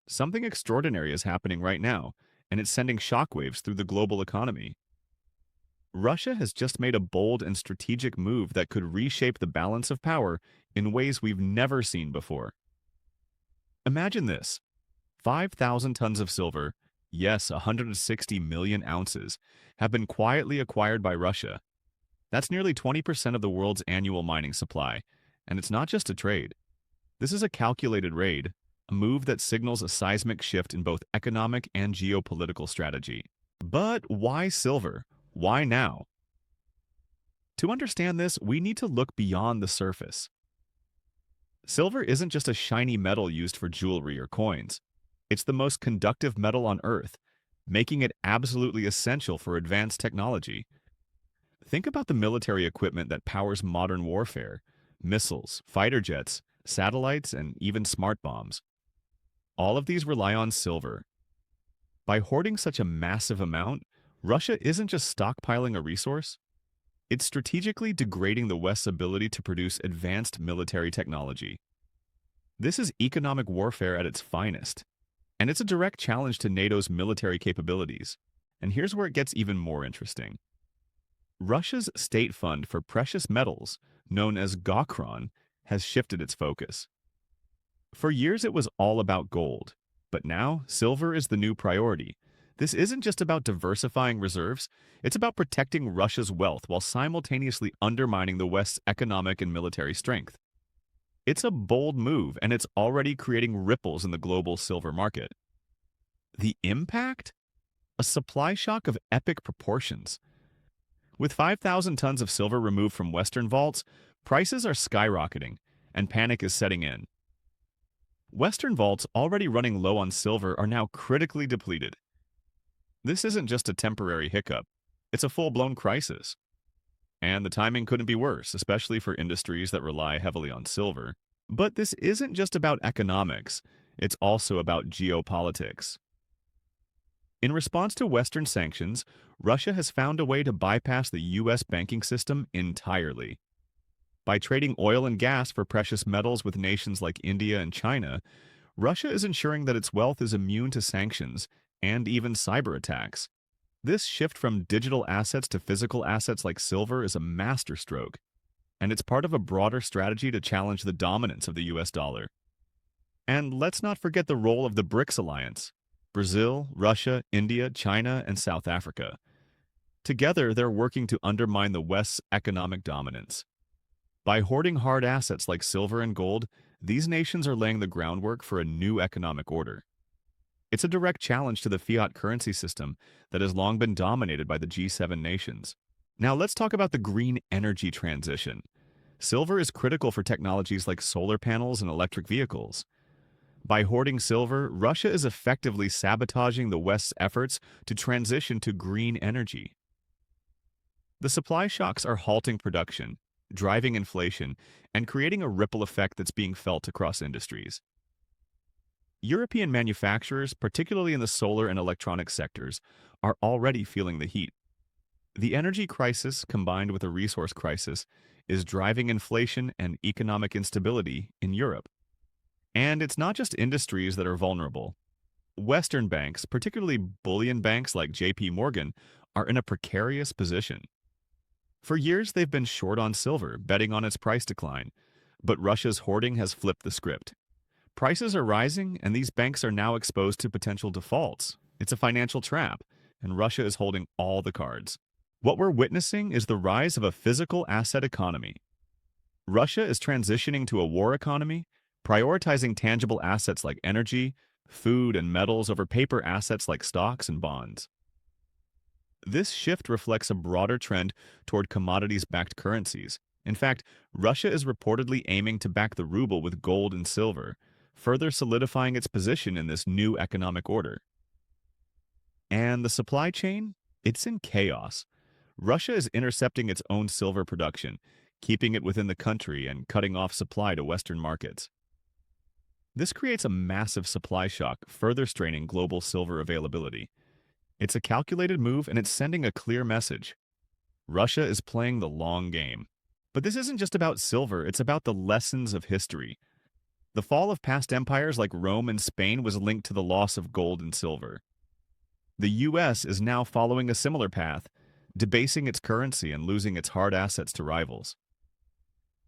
Something extraordinary is happening right now, and it's sending shockwaves through the global economy. Russia has just made a bold and strategic move that could reshape the balance of power in ways we've never seen before. Imagine this: 5,000 tons of silver, yes, 160 million ounces, have been quietly acquired by Russia. That's nearly 20% of the world's annual mining supply, and it's not just a trade. This is a calculated raid, a move that signals a seismic shift in both economic and geopolitical strategy. But why silver? Why now? To understand this, we need to look beyond the surface. Silver isn't just a shiny metal used for jewelry or coins. It's the most conductive metal on Earth, making it absolutely essential for advanced technology. Think about the military equipment that powers modern warfare: missiles, fighter jets, satellites, and even smart bombs. All of these rely on silver. By hoarding such a massive amount, Russia isn't just stockpiling a resource, it's strategically degrading the West's ability to produce advanced military technology. This is economic warfare at its finest, and it's a direct challenge to NATO's military capabilities. And here's where it gets even more interesting. Russia's state fund for precious metals, known as Gokran, has shifted its focus. For years it was all about gold, but now silver is the new priority. This isn't just about diversifying reserves, it's about protecting Russia's wealth while simultaneously undermining the West's economic and military strength. It's a bold move, and it's already creating ripples in the global silver market. The impact? A supply shock of epic proportions. With 5,000 tons of silver removed from Western vaults, prices are skyrocketing, and panic is setting in. Western vaults already running low on silver are now critically depleted. This isn't just a temporary hiccup, it's a full-blown crisis. And the timing couldn't be worse, especially for industries that rely heavily on silver. But this isn't just about economics, it's also about geopolitics. In response to Western sanctions, Russia has found a way to bypass the US banking system entirely. By trading oil and gas for precious metals with nations like India and China, Russia is ensuring that its wealth is immune to sanctions and even cyber attacks. This shift from digital assets to physical assets like silver is a masterstroke, and it's part of a broader strategy to challenge the dominance of the US dollar. And let's not forget the role of the BRICS alliance: Brazil, Russia, India, China, and South Africa. Together, they're working to undermine the West's economic dominance. By hoarding hard assets like silver and gold, these nations are laying the groundwork for a new economic order. It's a direct challenge to the fiat currency system that has long been dominated by the G7 nations. Now let's talk about the green energy transition. Silver is critical for technologies like solar panels and electric vehicles. By hoarding silver, Russia is effectively sabotaging the West's efforts to transition to green energy. The supply shocks are halting production, driving inflation, and creating a ripple effect that's being felt across industries. European manufacturers, particularly in the solar and electronic sectors, are already feeling the heat. The energy crisis, combined with a resource crisis, is driving inflation and economic instability in Europe. And it's not just industries that are vulnerable. Western banks, particularly bullion banks like JP Morgan, are in a precarious position. For years, they've been short on silver, betting on its price decline. But Russia's hoarding has flipped the script. Prices are rising, and these banks are now exposed to potential defaults. It's a financial trap, and Russia is holding all the cards. What we're witnessing is the rise of a physical asset economy. Russia is transitioning to a war economy, prioritizing tangible assets like energy, food, and metals over paper assets like stocks and bonds. This shift reflects a broader trend toward commodities-backed currencies. In fact, Russia is reportedly aiming to back the ruble with gold and silver, further solidifying its position in this new economic order. And the supply chain? It's in chaos. Russia is intercepting its own silver production, keeping it within the country and cutting off supply to Western markets. This creates a massive supply shock, further straining global silver availability. It's a calculated move, and it's sending a clear message. Russia is playing the long game. But this isn't just about silver, it's about the lessons of history. The fall of past empires like Rome and Spain was linked to the loss of gold and silver. The US is now following a similar path, debasing its currency and losing its hard assets to rivals.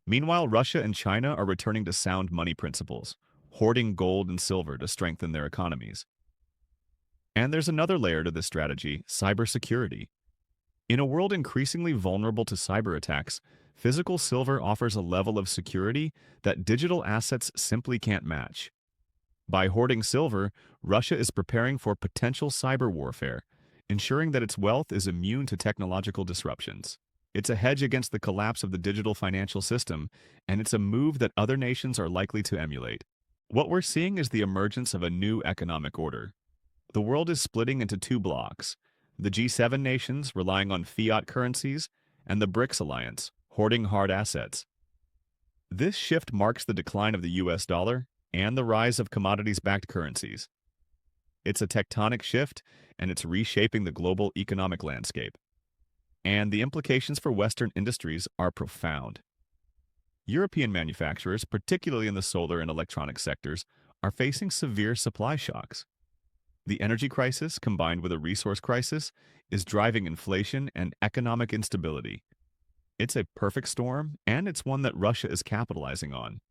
Meanwhile, Russia and China are returning to sound money principles, hoarding gold and silver to strengthen their economies. And there's another layer to this strategy: cybersecurity. In a world increasingly vulnerable to cyber attacks, physical silver offers a level of security that digital assets simply can't match. By hoarding silver, Russia is preparing for potential cyber warfare, ensuring that its wealth is immune to technological disruptions. It's a hedge against the collapse of the digital financial system, and it's a move that other nations are likely to emulate. What we're seeing is the emergence of a new economic order. The world is splitting into two blocks: the G7 nations, relying on fiat currencies, and the BRICS alliance, hoarding hard assets. This shift marks the decline of the US dollar and the rise of commodities-backed currencies. It's a tectonic shift, and it's reshaping the global economic landscape. And the implications for Western industries are profound. European manufacturers, particularly in the solar and electronic sectors, are facing severe supply shocks. The energy crisis, combined with a resource crisis, is driving inflation and economic instability. It's a perfect storm, and it's one that Russia is capitalizing on.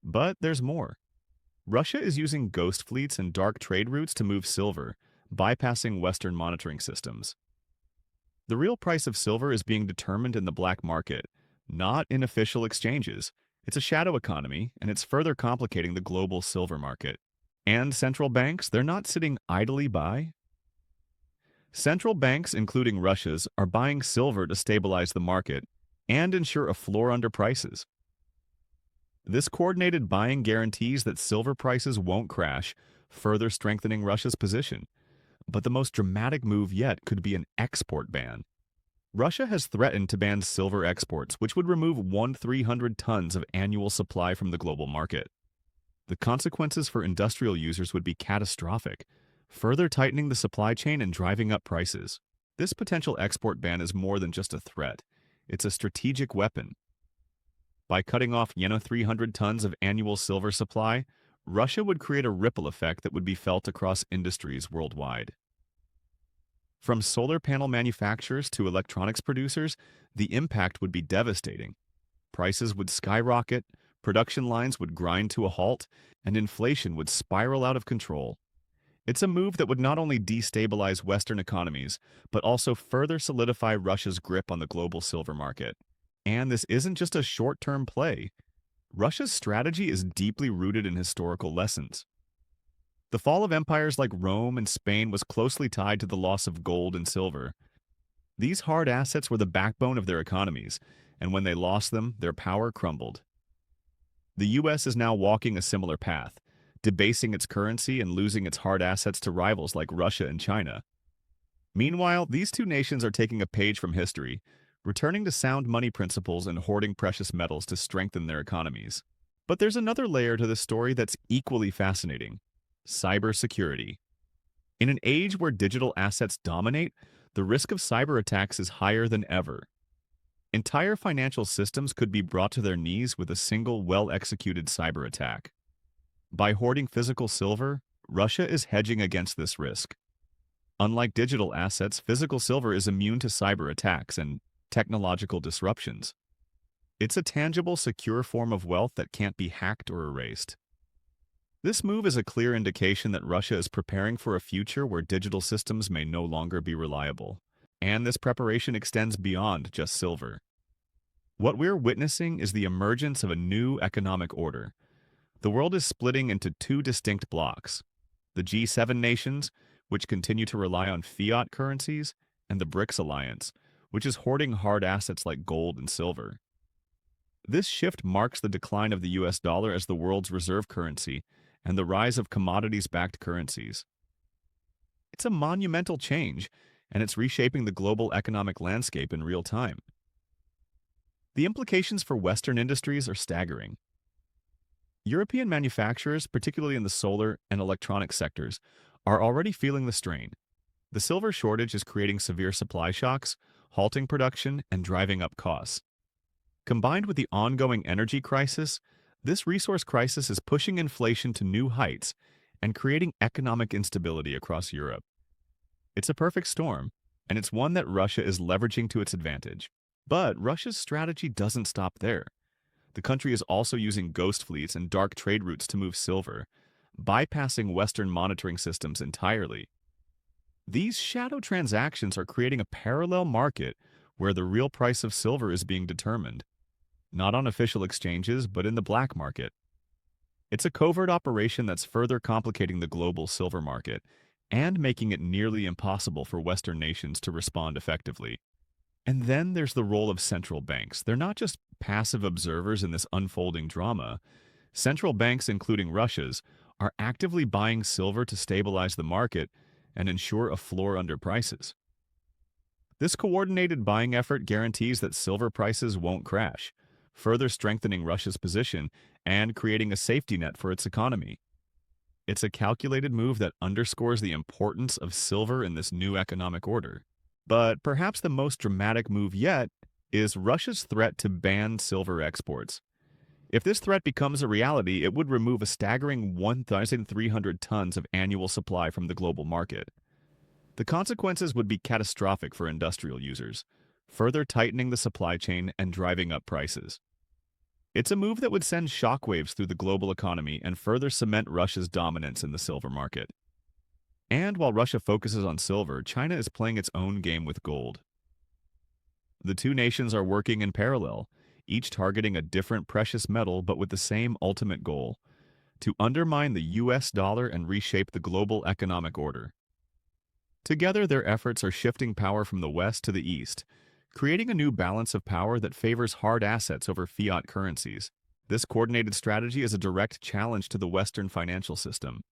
But there's more. Russia is using ghost fleets and dark trade routes to move silver, bypassing Western monitoring systems. The real price of silver is being determined in the black market, not in official exchanges. It's a shadow economy, and it's further complicating the global silver market. And central banks, they're not sitting idly by. Central banks, including Russia's, are buying silver to stabilize the market and ensure a floor under prices. This coordinated buying guarantees that silver prices won't crash, further strengthening Russia's position. But the most dramatic move yet could be an export ban. Russia has threatened to ban silver exports, which would remove 1,300 tons of annual supply from the global market. The consequences for industrial users would be catastrophic, further tightening the supply chain and driving up prices. This potential export ban is more than just a threat. It's a strategic weapon. By cutting off 300 tons of annual silver supply, Russia would create a ripple effect that would be felt across industries worldwide. From solar panel manufacturers to electronics producers, the impact would be devastating. Prices would skyrocket, production lines would grind to a halt, and inflation would spiral out of control. It's a move that would not only destabilize Western economies, but also further solidify Russia's grip on the global silver market. And this isn't just a short-term play. Russia's strategy is deeply rooted in historical lessons. The fall of empires like Rome and Spain was closely tied to the loss of gold and silver. These hard assets were the backbone of their economies, and when they lost them, their power crumbled. The US is now walking a similar path, debasing its currency and losing its hard assets to rivals like Russia and China. Meanwhile, these two nations are taking a page from history, returning to sound money principles and hoarding precious metals to strengthen their economies. But there's another layer to this story that's equally fascinating: cybersecurity. In an age where digital assets dominate, the risk of cyber attacks is higher than ever. Entire financial systems could be brought to their knees with a single well-executed cyber attack. By hoarding physical silver, Russia is hedging against this risk. Unlike digital assets, physical silver is immune to cyber attacks and technological disruptions. It's a tangible, secure form of wealth that can't be hacked or erased. This move is a clear indication that Russia is preparing for a future where digital systems may no longer be reliable. And this preparation extends beyond just silver. What we're witnessing is the emergence of a new economic order. The world is splitting into two distinct blocks: the G7 nations, which continue to rely on fiat currencies, and the BRICS alliance, which is hoarding hard assets like gold and silver. This shift marks the decline of the US dollar as the world's reserve currency and the rise of commodities-backed currencies. It's a monumental change, and it's reshaping the global economic landscape in real time. The implications for Western industries are staggering. European manufacturers, particularly in the solar and electronic sectors, are already feeling the strain. The silver shortage is creating severe supply shocks, halting production, and driving up costs. Combined with the ongoing energy crisis, This resource crisis is pushing inflation to new heights and creating economic instability across Europe. It's a perfect storm, and it's one that Russia is leveraging to its advantage. But Russia's strategy doesn't stop there. The country is also using ghost fleets and dark trade routes to move silver, bypassing Western monitoring systems entirely. These shadow transactions are creating a parallel market where the real price of silver is being determined, not on official exchanges, but in the black market. It's a covert operation that's further complicating the global silver market and making it nearly impossible for Western nations to respond effectively. And then there's the role of central banks. They're not just passive observers in this unfolding drama. Central banks, including Russia's, are actively buying silver to stabilize the market and ensure a floor under prices. This coordinated buying effort guarantees that silver prices won't crash, further strengthening Russia's position and creating a safety net for its economy. It's a calculated move that underscores the importance of silver in this new economic order. But perhaps the most dramatic move yet is Russia's threat to ban silver exports. If this threat becomes a reality, it would remove a staggering 1,300 tons of annual supply from the global market. The consequences would be catastrophic for industrial users, further tightening the supply chain and driving up prices. It's a move that would send shockwaves through the global economy and further cement Russia's dominance in the silver market. And while Russia focuses on silver, China is playing its own game with gold. The two nations are working in parallel, each targeting a different precious metal but with the same ultimate goal: to undermine the US dollar and reshape the global economic order. Together, their efforts are shifting power from the west to the east, creating a new balance of power that favors hard assets over fiat currencies. This coordinated strategy is a direct challenge to the Western financial system,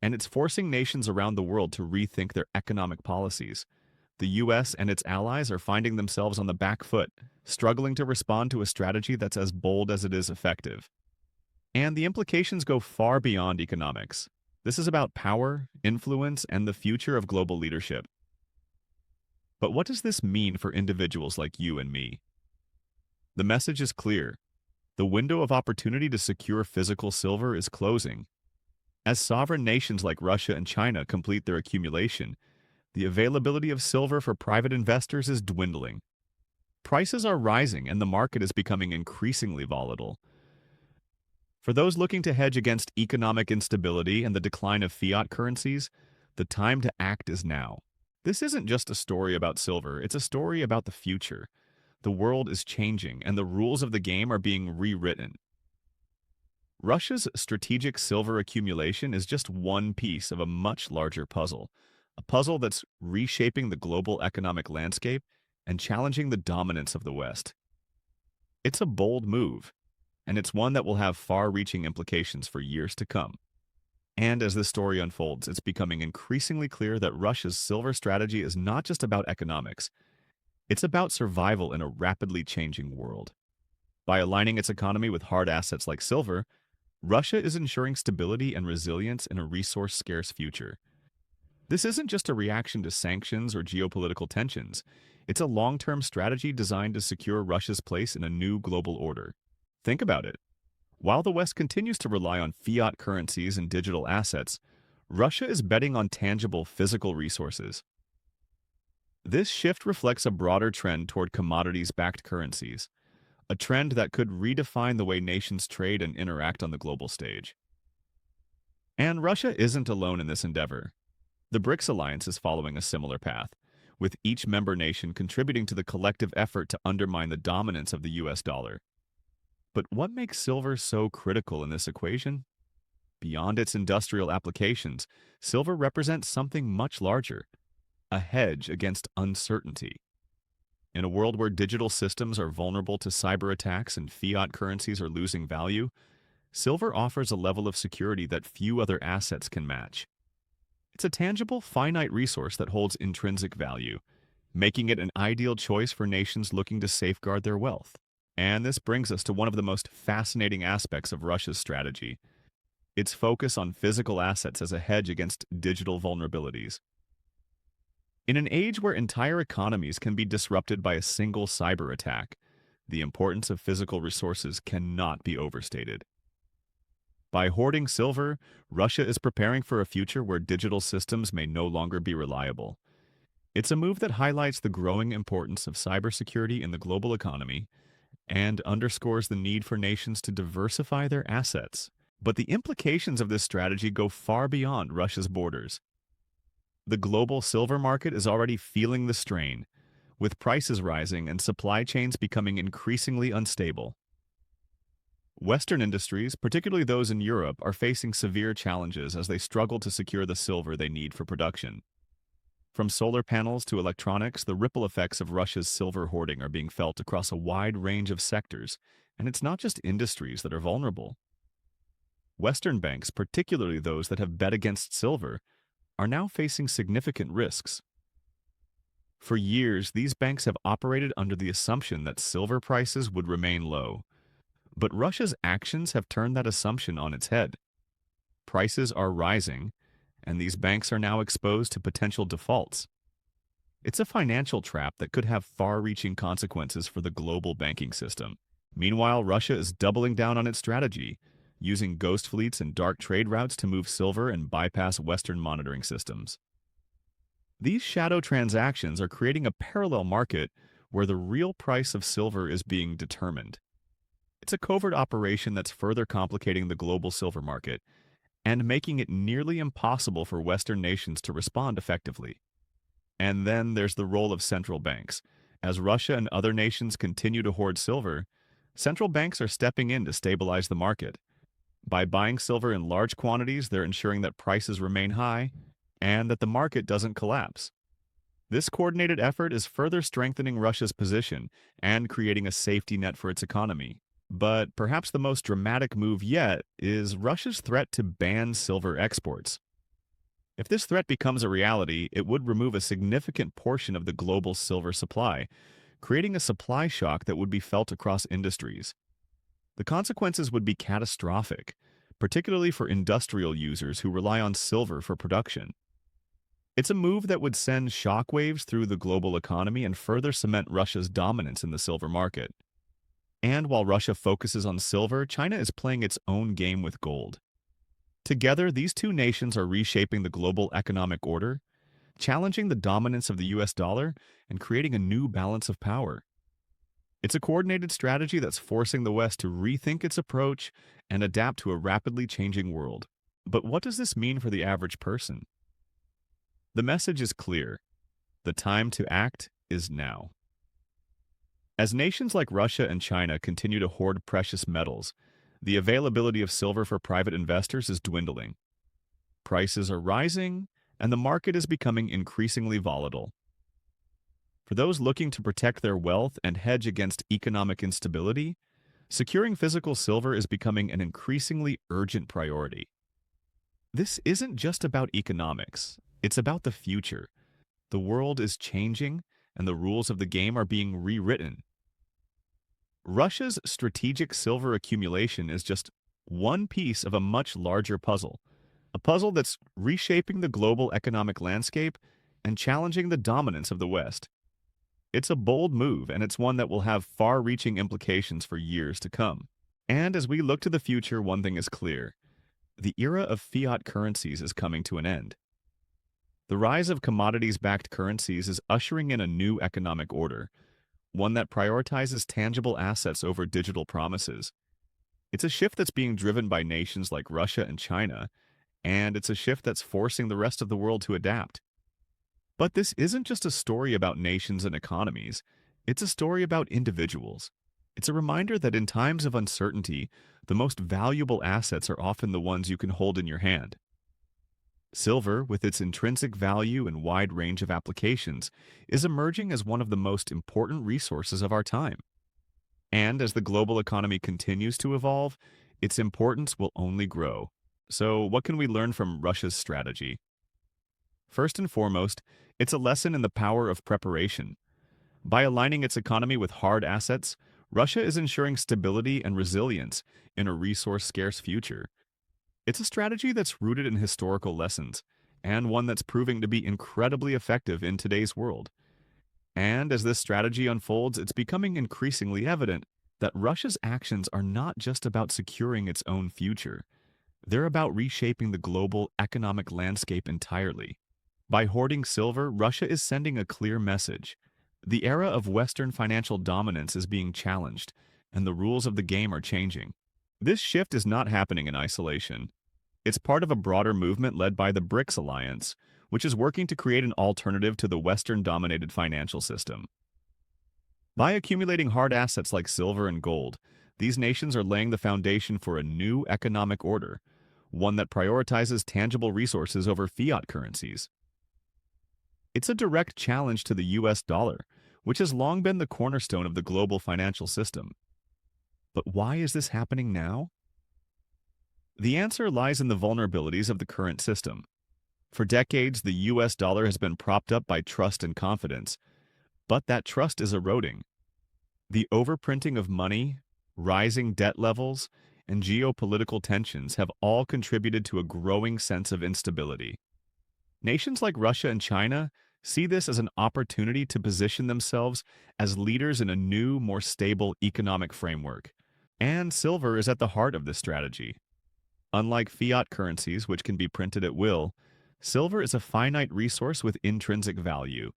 and it's forcing nations around the world to rethink their economic policies. The US and its allies are finding themselves on the back foot, struggling to respond to a strategy that's as bold as it is effective. And the implications go far beyond economics. This is about power, influence, and the future of global leadership. But what does this mean for individuals like you and me? The message is clear. The window of opportunity to secure physical silver is closing. As sovereign nations like Russia and China complete their accumulation, the availability of silver for private investors is dwindling. Prices are rising and the market is becoming increasingly volatile. For those looking to hedge against economic instability and the decline of fiat currencies, the time to act is now. This isn't just a story about silver, it's a story about the future. The world is changing and the rules of the game are being rewritten. Russia's strategic silver accumulation is just one piece of a much larger puzzle, a puzzle that's reshaping the global economic landscape and challenging the dominance of the West. It's a bold move, and it's one that will have far-reaching implications for years to come. And as this story unfolds, it's becoming increasingly clear that Russia's silver strategy is not just about economics. It's about survival in a rapidly changing world. By aligning its economy with hard assets like silver, Russia is ensuring stability and resilience in a resource-scarce future. This isn't just a reaction to sanctions or geopolitical tensions. It's a long-term strategy designed to secure Russia's place in a new global order. Think about it. While the West continues to rely on fiat currencies and digital assets, Russia is betting on tangible physical resources. This shift reflects a broader trend toward commodities-backed currencies, a trend that could redefine the way nations trade and interact on the global stage. And Russia isn't alone in this endeavor. The BRICS alliance is following a similar path, with each member nation contributing to the collective effort to undermine the dominance of the US dollar. But what makes silver so critical in this equation? Beyond its industrial applications, silver represents something much larger: a hedge against uncertainty. In a world where digital systems are vulnerable to cyber attacks and fiat currencies are losing value, silver offers a level of security that few other assets can match. It's a tangible, finite resource that holds intrinsic value, making it an ideal choice for nations looking to safeguard their wealth. And this brings us to one of the most fascinating aspects of Russia's strategy: its focus on physical assets as a hedge against digital vulnerabilities. In an age where entire economies can be disrupted by a single cyber attack, the importance of physical resources cannot be overstated. By hoarding silver, Russia is preparing for a future where digital systems may no longer be reliable. It's a move that highlights the growing importance of cybersecurity in the global economy and underscores the need for nations to diversify their assets. But the implications of this strategy go far beyond Russia's borders. The global silver market is already feeling the strain, with prices rising and supply chains becoming increasingly unstable. Western industries, particularly those in Europe, are facing severe challenges as they struggle to secure the silver they need for production. From solar panels to electronics, the ripple effects of Russia's silver hoarding are being felt across a wide range of sectors, and it's not just industries that are vulnerable. Western banks, particularly those that have bet against silver, are now facing significant risks. For years, these banks have operated under the assumption that silver prices would remain low. But Russia's actions have turned that assumption on its head. Prices are rising, and these banks are now exposed to potential defaults. It's a financial trap that could have far-reaching consequences for the global banking system. Meanwhile, Russia is doubling down on its strategy, using ghost fleets and dark trade routes to move silver and bypass Western monitoring systems. These shadow transactions are creating a parallel market where the real price of silver is being determined. It's a covert operation that's further complicating the global silver market and making it nearly impossible for Western nations to respond effectively. And then there's the role of central banks. As Russia and other nations continue to hoard silver, central banks are stepping in to stabilize the market. By buying silver in large quantities, they're ensuring that prices remain high and that the market doesn't collapse. This coordinated effort is further strengthening Russia's position and creating a safety net for its economy. But perhaps the most dramatic move yet is Russia's threat to ban silver exports. If this threat becomes a reality, it would remove a significant portion of the global silver supply, creating a supply shock that would be felt across industries. The consequences would be catastrophic, particularly for industrial users who rely on silver for production. It's a move that would send shockwaves through the global economy and further cement Russia's dominance in the silver market. And while Russia focuses on silver, China is playing its own game with gold. Together, these two nations are reshaping the global economic order, challenging the dominance of the US dollar, and creating a new balance of power. It's a coordinated strategy that's forcing the West to rethink its approach and adapt to a rapidly changing world. But what does this mean for the average person? The message is clear. The time to act is now. As nations like Russia and China continue to hoard precious metals, the availability of silver for private investors is dwindling. Prices are rising, and the market is becoming increasingly volatile. For those looking to protect their wealth and hedge against economic instability, securing physical silver is becoming an increasingly urgent priority. This isn't just about economics, it's about the future. The world is changing, and the rules of the game are being rewritten. Russia's strategic silver accumulation is just one piece of a much larger puzzle, a puzzle that's reshaping the global economic landscape and challenging the dominance of the West. It's a bold move, and it's one that will have far-reaching implications for years to come. And as we look to the future, one thing is clear. The era of fiat currencies is coming to an end. The rise of commodities-backed currencies is ushering in a new economic order, one that prioritizes tangible assets over digital promises. It's a shift that's being driven by nations like Russia and China, and it's a shift that's forcing the rest of the world to adapt. But this isn't just a story about nations and economies, it's a story about individuals. It's a reminder that in times of uncertainty, the most valuable assets are often the ones you can hold in your hand. Silver, with its intrinsic value and wide range of applications, is emerging as one of the most important resources of our time. And as the global economy continues to evolve, its importance will only grow. So, what can we learn from Russia's strategy? First and foremost, it's a lesson in the power of preparation. By aligning its economy with hard assets, Russia is ensuring stability and resilience in a resource-scarce future. It's a strategy that's rooted in historical lessons, and one that's proving to be incredibly effective in today's world. And as this strategy unfolds, it's becoming increasingly evident that Russia's actions are not just about securing its own future. They're about reshaping the global economic landscape entirely. By hoarding silver, Russia is sending a clear message. The era of Western financial dominance is being challenged, and the rules of the game are changing. This shift is not happening in isolation. It's part of a broader movement led by the BRICS alliance, which is working to create an alternative to the Western-dominated financial system. By accumulating hard assets like silver and gold, these nations are laying the foundation for a new economic order, one that prioritizes tangible resources over fiat currencies. It's a direct challenge to the US dollar, which has long been the cornerstone of the global financial system. But why is this happening now? The answer lies in the vulnerabilities of the current system. For decades, the US dollar has been propped up by trust and confidence, but that trust is eroding. The overprinting of money, rising debt levels, and geopolitical tensions have all contributed to a growing sense of instability. Nations like Russia and China see this as an opportunity to position themselves as leaders in a new, more stable economic framework. And silver is at the heart of this strategy. Unlike fiat currencies, which can be printed at will, silver is a finite resource with intrinsic value.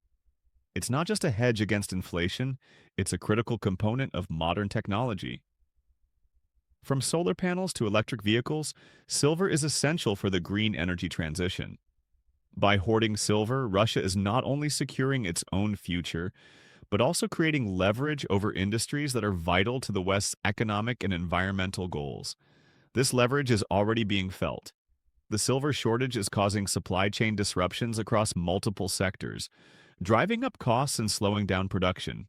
It's not just a hedge against inflation, it's a critical component of modern technology. From solar panels to electric vehicles, silver is essential for the green energy transition. By hoarding silver, Russia is not only securing its own future, but also creating leverage over industries that are vital to the West's economic and environmental goals. This leverage is already being felt. The silver shortage is causing supply chain disruptions across multiple sectors, driving up costs and slowing down production.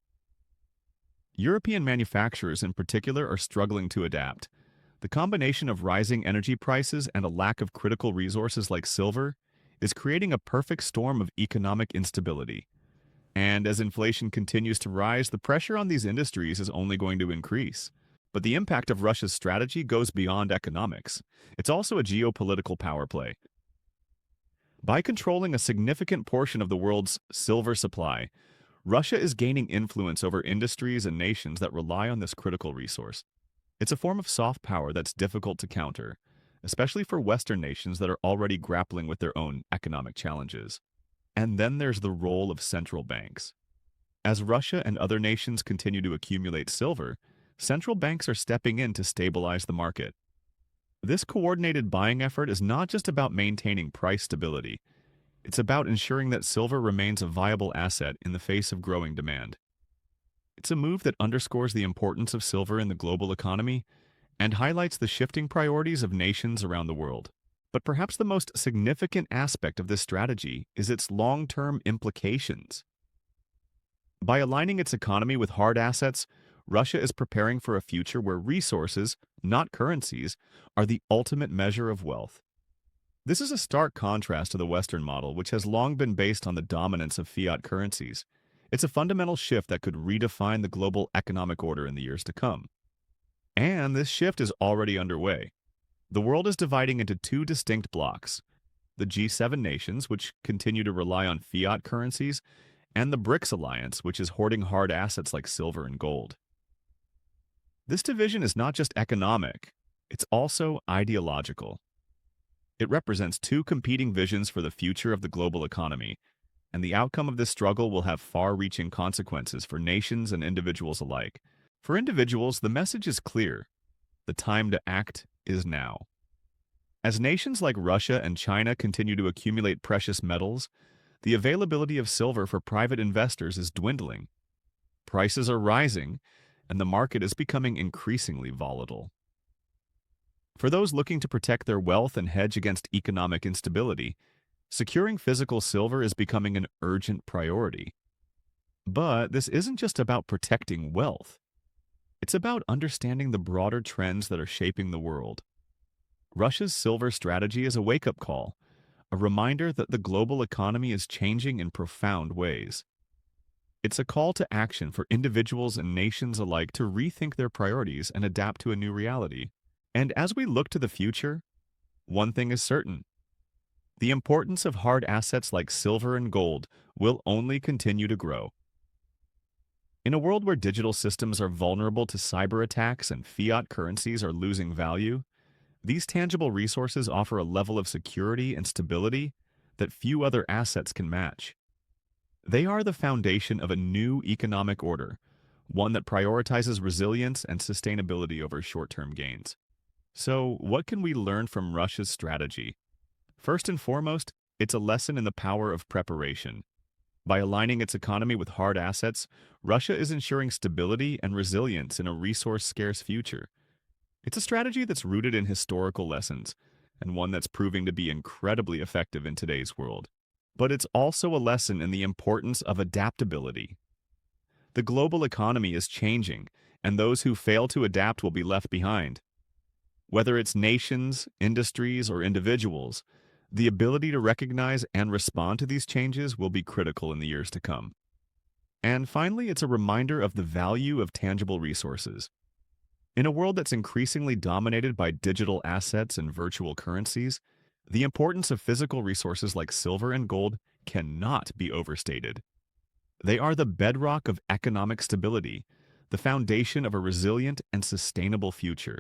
European manufacturers in particular are struggling to adapt. The combination of rising energy prices and a lack of critical resources like silver is creating a perfect storm of economic instability. And as inflation continues to rise, the pressure on these industries is only going to increase. But the impact of Russia's strategy goes beyond economics. It's also a geopolitical power play. By controlling a significant portion of the world's silver supply, Russia is gaining influence over industries and nations that rely on this critical resource. It's a form of soft power that's difficult to counter, especially for Western nations that are already grappling with their own economic challenges. And then there's the role of central banks. As Russia and other nations continue to accumulate silver, central banks are stepping in to stabilize the market. This coordinated buying effort is not just about maintaining price stability. It's about ensuring that silver remains a viable asset in the face of growing demand. It's a move that underscores the importance of silver in the global economy and highlights the shifting priorities of nations around the world. But perhaps the most significant aspect of this strategy is its long-term implications. By aligning its economy with hard assets, Russia is preparing for a future where resources, not currencies, are the ultimate measure of wealth. This is a stark contrast to the Western model, which has long been based on the dominance of fiat currencies. It's a fundamental shift that could redefine the global economic order in the years to come. And this shift is already underway. The world is dividing into two distinct blocks: the G7 nations, which continue to rely on fiat currencies, and the BRICS alliance, which is hoarding hard assets like silver and gold. This division is not just economic, it's also ideological. It represents two competing visions for the future of the global economy, and the outcome of this struggle will have far-reaching consequences for nations and individuals alike. For individuals, the message is clear: the time to act is now. As nations like Russia and China continue to accumulate precious metals, the availability of silver for private investors is dwindling. Prices are rising, and the market is becoming increasingly volatile. For those looking to protect their wealth and hedge against economic instability, securing physical silver is becoming an urgent priority. But this isn't just about protecting wealth. It's about understanding the broader trends that are shaping the world. Russia's silver strategy is a wake-up call, a reminder that the global economy is changing in profound ways. It's a call to action for individuals and nations alike to rethink their priorities and adapt to a new reality. And as we look to the future, one thing is certain: the importance of hard assets like silver and gold will only continue to grow. In a world where digital systems are vulnerable to cyber attacks and fiat currencies are losing value, These tangible resources offer a level of security and stability that few other assets can match. They are the foundation of a new economic order, one that prioritizes resilience and sustainability over short-term gains. So, what can we learn from Russia's strategy? First and foremost, it's a lesson in the power of preparation. By aligning its economy with hard assets, Russia is ensuring stability and resilience in a resource-scarce future. It's a strategy that's rooted in historical lessons, and one that's proving to be incredibly effective in today's world. But it's also a lesson in the importance of adaptability. The global economy is changing, and those who fail to adapt will be left behind. Whether it's nations, industries, or individuals, the ability to recognize and respond to these changes will be critical in the years to come. And finally, it's a reminder of the value of tangible resources. In a world that's increasingly dominated by digital assets and virtual currencies, the importance of physical resources like silver and gold cannot be overstated. They are the bedrock of economic stability, the foundation of a resilient and sustainable future,